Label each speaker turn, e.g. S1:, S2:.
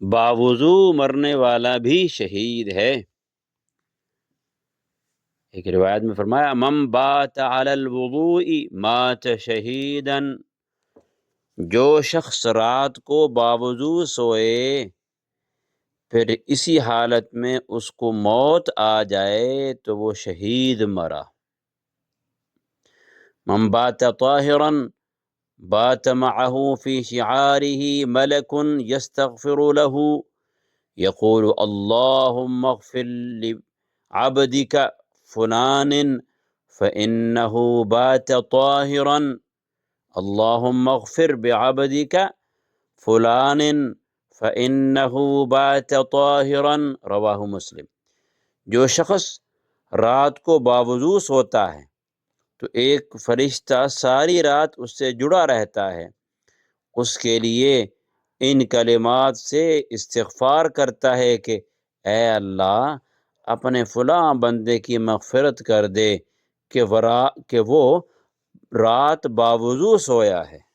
S1: باوضو مرنے والا بھی شہید ہے۔ ایک روایت میں فرمایا من بات علی الوضوء مات شہیدا، جو شخص رات کو باوضو سوئے پھر اسی حالت میں اس کو موت آ جائے تو وہ شہید مرا۔ من بات طاہرا بات معه في شعاره ملك يستغفر له يقول اللهم اغفر لعبدك فلان فإنه بات طاهرا، اللهم اغفر بعبدك فلان فإنه بات طاهرا، رواہ مسلم۔ جو شخص رات کو باوضو سوتا ہے تو ایک فرشتہ ساری رات اس سے جڑا رہتا ہے، اس کے لیے ان کلمات سے استغفار کرتا ہے کہ اے اللہ اپنے فلاں بندے کی مغفرت کر دے کہ وہ رات باوضو سویا ہے۔